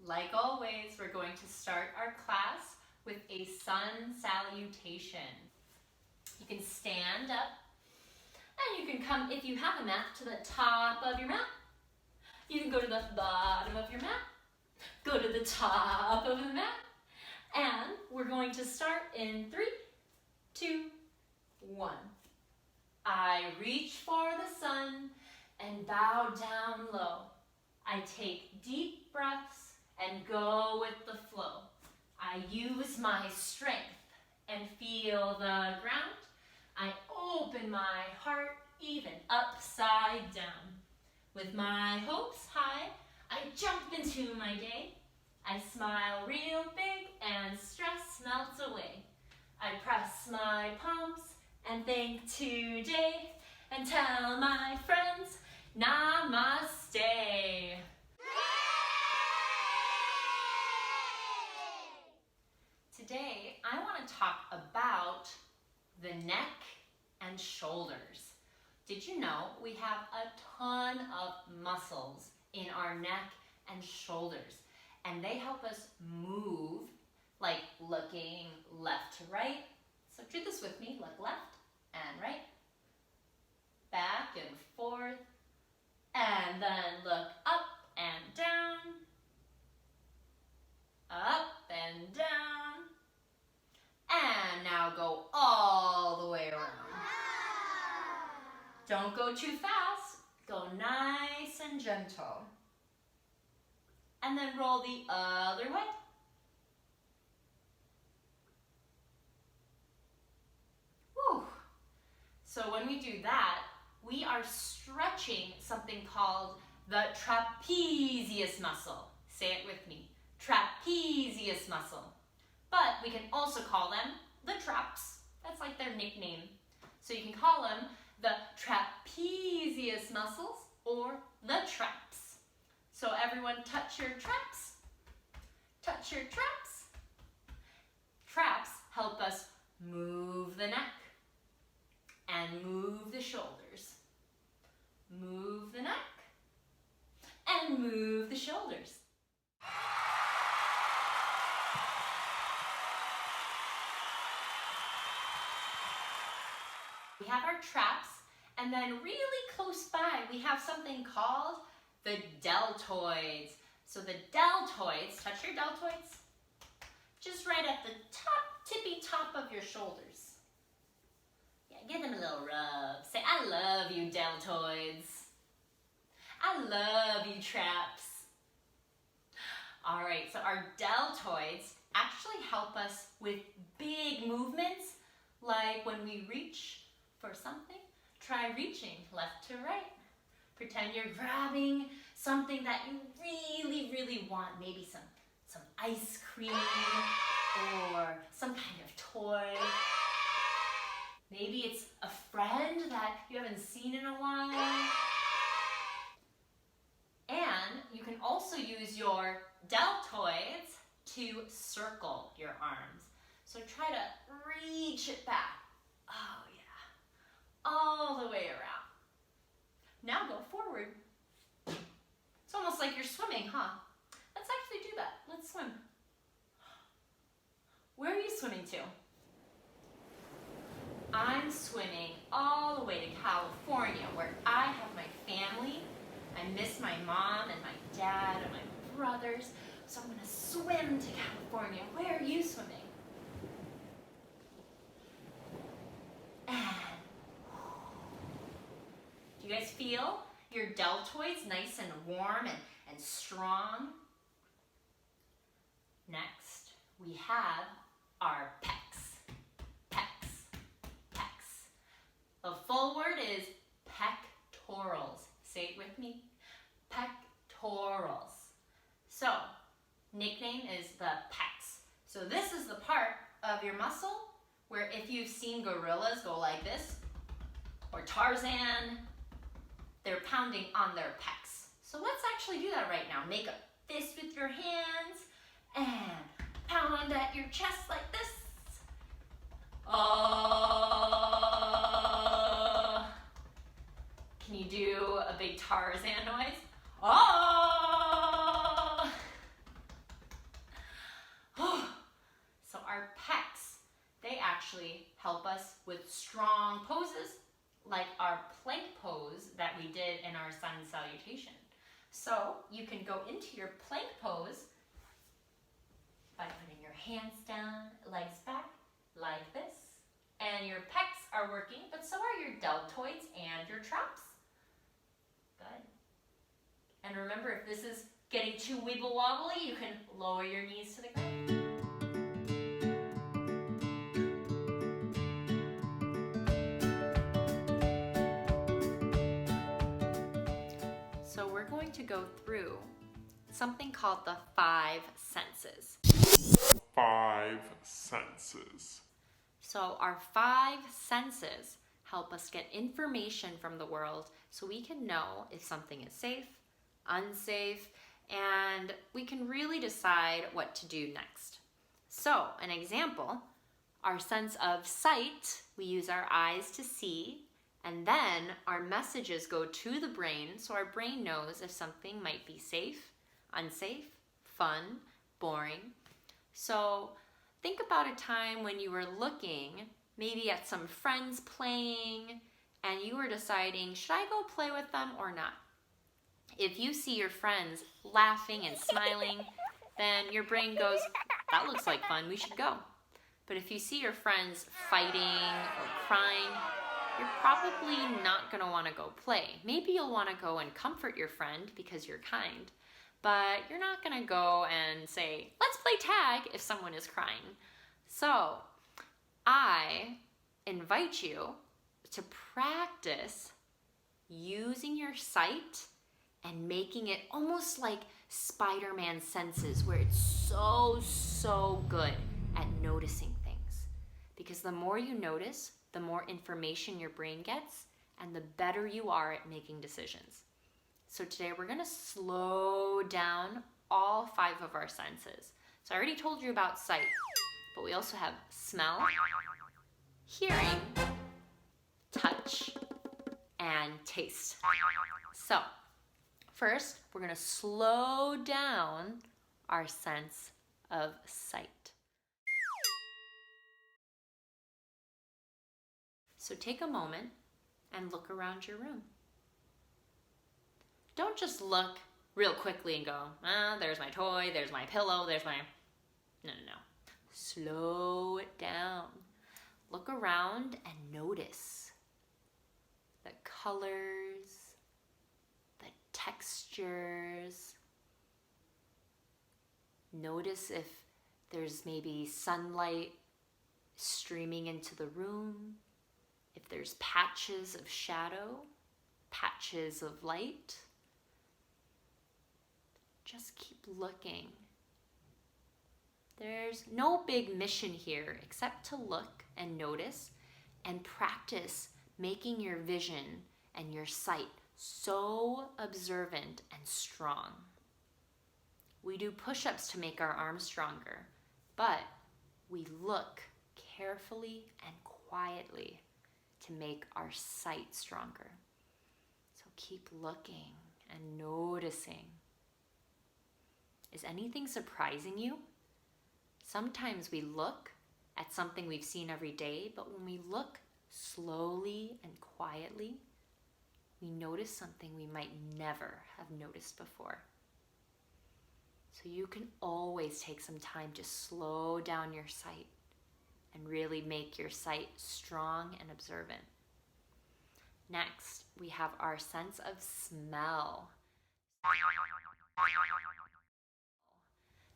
Like always, we're going to start our class with a sun salutation. You can stand up and you can come, if you have a mat, to the top of your mat. You can go to the bottom of your mat, go to the top of the mat, and we're going to start in 3, 2, 1. I reach for the sun and bow down low. I take deep breaths and go with the flow. I use my strength and feel the ground. I open my heart even upside down. With my hopes high, I jump into my day. I smile real big and stress melts away. I press my palms and thank today and tell my friends, Namaste. Today, I want to talk about the neck and shoulders. Did you know we have a ton of muscles in our neck and shoulders, and they help us move, like looking left to right. So do this with me, look left and right, back and forth, and then look up and down, up and down, and now go all the way around. Don't go too fast, go nice and gentle. And then roll the other way. Whew. So when we do that, we are stretching something called the trapezius muscle. Say it with me, trapezius muscle. But we can also call them the traps. That's like their nickname. So you can call them the trapezius muscles or the traps. So everyone touch your traps. Touch your traps. Traps help us move the neck and move the shoulders. Move the neck and move the shoulders. We have our traps, and then really close by we have something called the deltoids. So the deltoids, touch your deltoids, just right at the top, tippy top of your shoulders. Yeah, give them a little rub. Say, I love you, deltoids. I love you, traps. All right, so our deltoids actually help us with big movements, like when we reach for something. Try reaching left to right. Pretend you're grabbing something that you really, really want. Maybe some ice cream or some kind of toy. Maybe it's a friend that you haven't seen in a while. And you can also use your deltoids to circle your arms. So try to reach it back. Oh yeah, all the way around. Now go forward. It's almost like you're swimming, huh? Let's actually do that. Let's swim. Where are you swimming to? I'm swimming all the way to California, where I have my family. I miss my mom and my dad and my brothers, so I'm gonna swim to California. Where are you swimming? And do you guys feel your deltoids nice and warm and strong? Next, we have our pecs. Pecs. Pecs. The full word is pectorals. Say it with me. Pectorals. So, nickname is the pecs. So this is the part of your muscle where if you've seen gorillas go like this, or Tarzan, they're pounding on their pecs. So let's actually do that right now. Make a fist with your hands and pound at your chest like this. Can you do a big Tarzan noise? Oh! actually help us with strong poses like our plank pose that we did in our sun salutation. So you can go into your plank pose by putting your hands down, legs back, like this. And your pecs are working, but so are your deltoids and your traps. Good. And remember, if this is getting too wiggle wobbly, you can lower your knees to the ground. So we're going to go through something called the 5 senses. 5 senses. So our 5 senses help us get information from the world so we can know if something is safe, unsafe, and we can really decide what to do next. So an example, our sense of sight, we use our eyes to see, and then our messages go to the brain so our brain knows if something might be safe, unsafe, fun, boring. So think about a time when you were looking maybe at some friends playing and you were deciding, should I go play with them or not? If you see your friends laughing and smiling, then your brain goes, that looks like fun, we should go. But if you see your friends fighting or crying, you're probably not going to want to go play. Maybe you'll want to go and comfort your friend because you're kind, but you're not going to go and say, let's play tag if someone is crying. So I invite you to practice using your sight and making it almost like Spider-Man senses, where it's so good at noticing things. Because the more you notice, the more information your brain gets, and the better you are at making decisions. So today we're gonna slow down all 5 of our senses. So I already told you about sight, but we also have smell, hearing, touch, and taste. So first, we're gonna slow down our sense of sight. So take a moment and look around your room. Don't just look real quickly and go, there's my toy, there's my pillow, there's my... No. Slow it down. Look around and notice the colors, the textures. Notice if there's maybe sunlight streaming into the room, if there's patches of shadow, patches of light. Just keep looking. There's no big mission here except to look and notice and practice making your vision and your sight so observant and strong. We do push-ups to make our arms stronger, but we look carefully and quietly to make our sight stronger. So keep looking and noticing. Is anything surprising you? Sometimes we look at something we've seen every day, but when we look slowly and quietly, we notice something we might never have noticed before. So you can always take some time to slow down your sight and really make your sight strong and observant. Next, we have our sense of smell.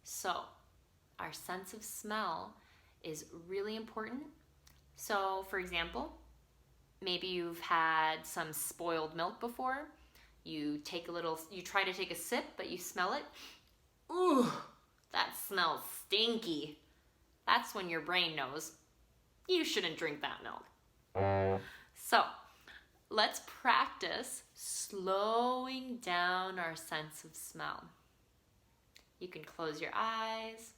So, our sense of smell is really important. So, for example, maybe you've had some spoiled milk before. You try to take a sip, but you smell it. Ooh, that smells stinky. That's when your brain knows you shouldn't drink that milk. So, let's practice slowing down our sense of smell. You can close your eyes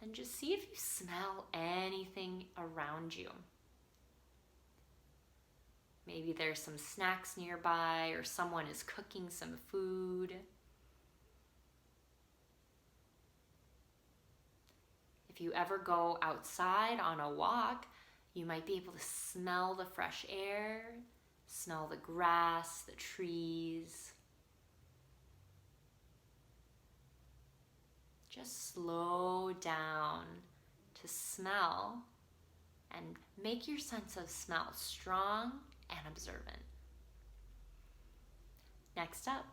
and just see if you smell anything around you. Maybe there's some snacks nearby or someone is cooking some food. If you ever go outside on a walk, you might be able to smell the fresh air, smell the grass, the trees. Just slow down to smell and make your sense of smell strong and observant. Next up,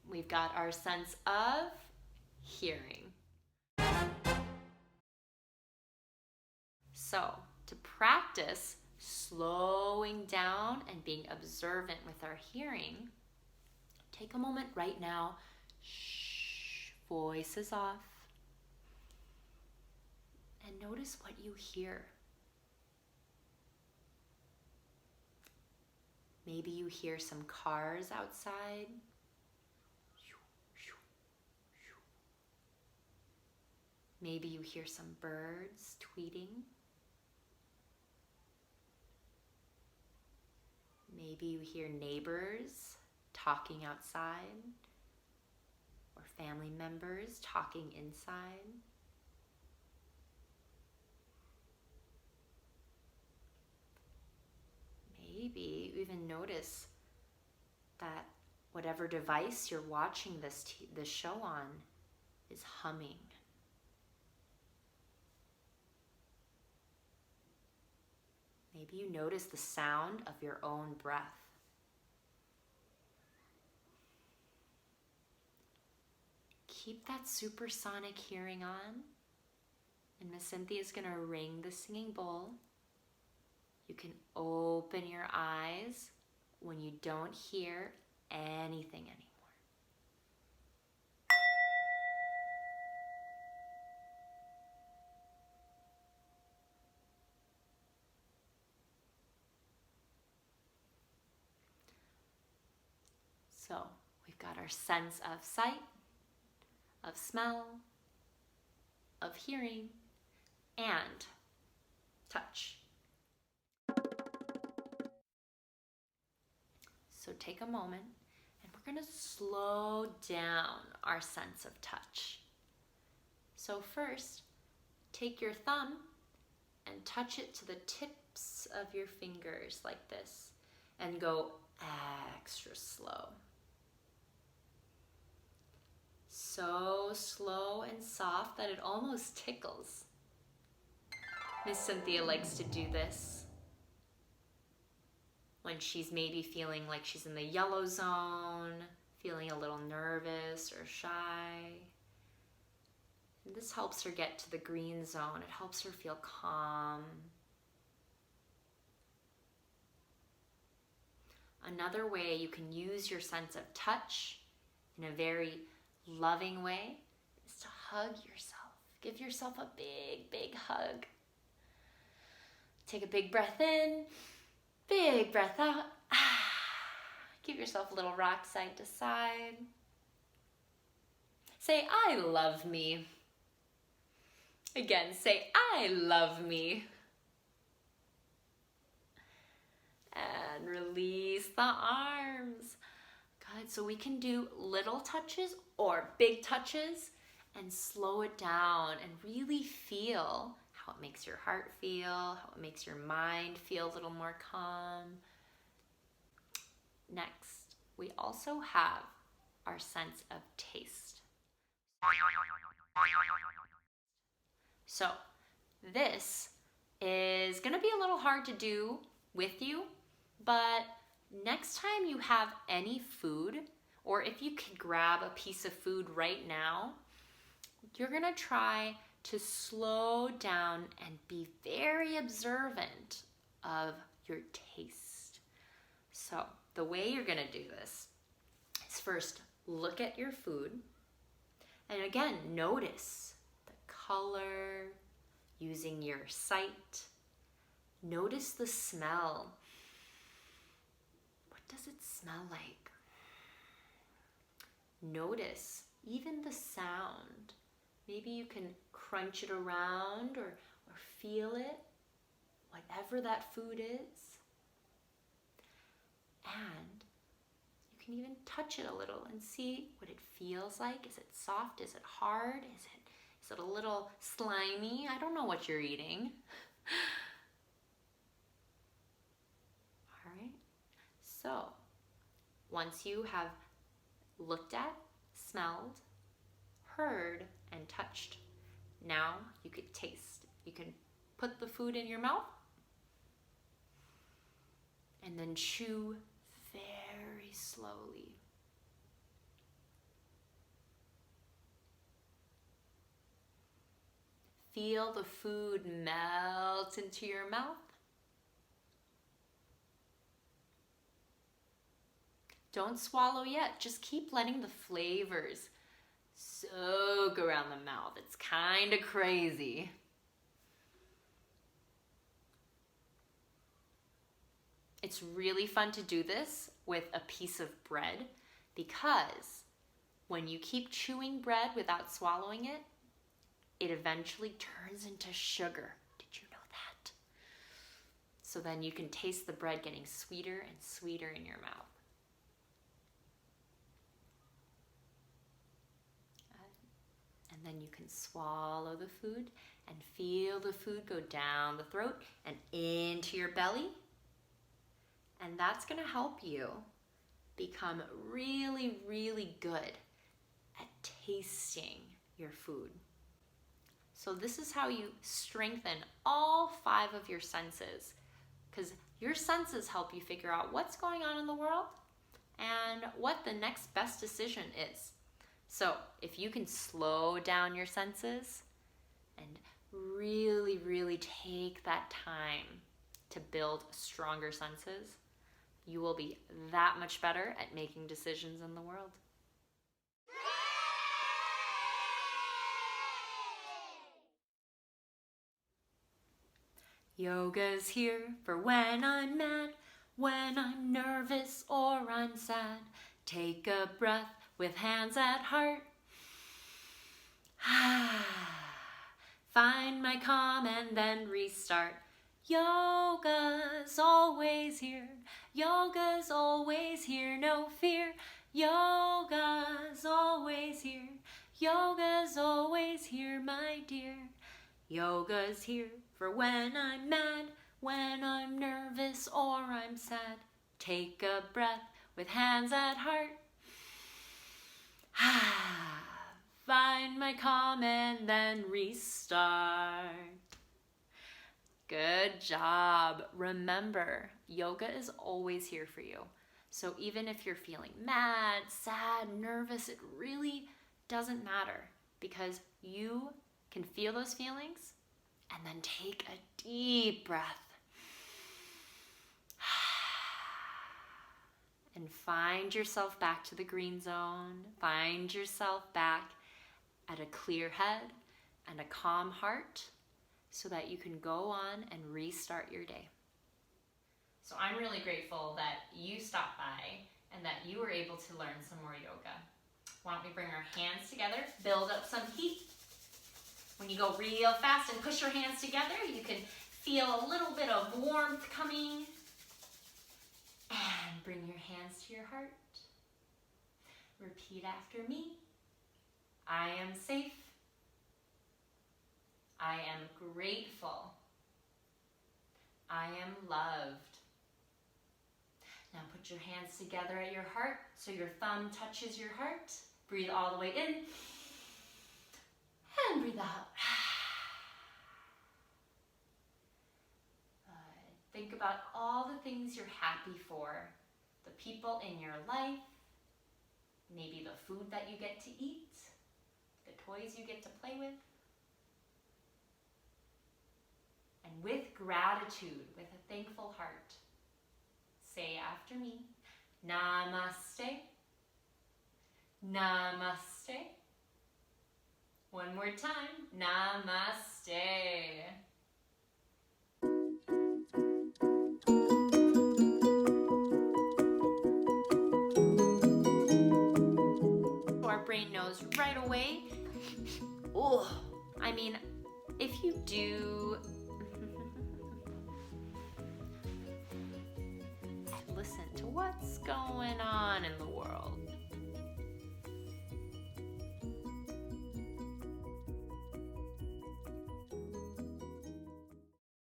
we've got our sense of hearing. So, to practice slowing down and being observant with our hearing, take a moment right now. Shh, voices off. And notice what you hear. Maybe you hear some cars outside. Maybe you hear some birds tweeting. Maybe you hear neighbors talking outside, or family members talking inside. Maybe you even notice that whatever device you're watching this show on is humming. Maybe you notice the sound of your own breath. Keep that supersonic hearing on, and Miss Cynthia is going to ring the singing bowl. You can open your eyes when you don't hear anything anymore. So we've got our sense of sight, of smell, of hearing, and touch. So take a moment, and we're going to slow down our sense of touch. So first, take your thumb and touch it to the tips of your fingers like this, and go extra slow. So slow and soft that it almost tickles. Miss Cynthia likes to do this when she's maybe feeling like she's in the yellow zone, feeling a little nervous or shy. And this helps her get to the green zone. It helps her feel calm. Another way you can use your sense of touch in a very loving way is to hug yourself. Give yourself a big, big hug. Take a big breath in, big breath out. Give yourself a little rock side to side. Say, I love me. Again, say, I love me. And release the arms. Good, so we can do little touches or big touches and slow it down and really feel how it makes your heart feel, how it makes your mind feel a little more calm. Next, we also have our sense of taste. So this is going to be a little hard to do with you, but next time you have any food, or if you can grab a piece of food right now, you're going to try to slow down and be very observant of your taste. So the way you're going to do this is first look at your food, and again, notice the color, using your sight. Notice the smell. What does it smell like? Notice even the sound. Maybe you can crunch it around or feel it, whatever that food is. And you can even touch it a little and see what it feels like. Is it soft? Is it hard? Is it a little slimy? I don't know what you're eating. All right. So, once you have looked at, smelled, heard, and touched, now you could taste. You can put the food in your mouth and then chew very slowly. Feel the food melt into your mouth. Don't swallow yet. Just keep letting the flavors soak around the mouth. It's kind of crazy. It's really fun to do this with a piece of bread because when you keep chewing bread without swallowing it, it eventually turns into sugar. Did you know that? So then you can taste the bread getting sweeter and sweeter in your mouth. And then you can swallow the food and feel the food go down the throat and into your belly. And that's going to help you become really, really good at tasting your food. So this is how you strengthen all 5 of your senses, because your senses help you figure out what's going on in the world and what the next best decision is. So if you can slow down your senses and really, really take that time to build stronger senses, you will be that much better at making decisions in the world. Yoga's here for when I'm mad, when I'm nervous or I'm sad. Take a breath with hands at heart. Find my calm and then restart. Yoga's always here. Yoga's always here, no fear. Yoga's always here. Yoga's always here, my dear. Yoga's here for when I'm mad, when I'm nervous or I'm sad. Take a breath with hands at heart. Find my calm and then restart. Good job. Remember, yoga is always here for you. So even if you're feeling mad, sad, nervous, it really doesn't matter because you can feel those feelings and then take a deep breath. And find yourself back to the green zone. Find yourself back at a clear head and a calm heart so that you can go on and restart your day. So I'm really grateful that you stopped by and that you were able to learn some more yoga. Why don't we bring our hands together, build up some heat. When you go real fast and push your hands together, you can feel a little bit of warmth coming. And bring your hands to your heart. Repeat after me. I am safe. I am grateful. I am loved. Now put your hands together at your heart so your thumb touches your heart. Breathe all the way in. And breathe out. Think about all the things you're happy for, the people in your life, maybe the food that you get to eat, the toys you get to play with. And with gratitude, with a thankful heart, say after me, Namaste, Namaste. One more time, Namaste. Our brain knows right away. Oh, I mean, if you do listen to what's going on in the world,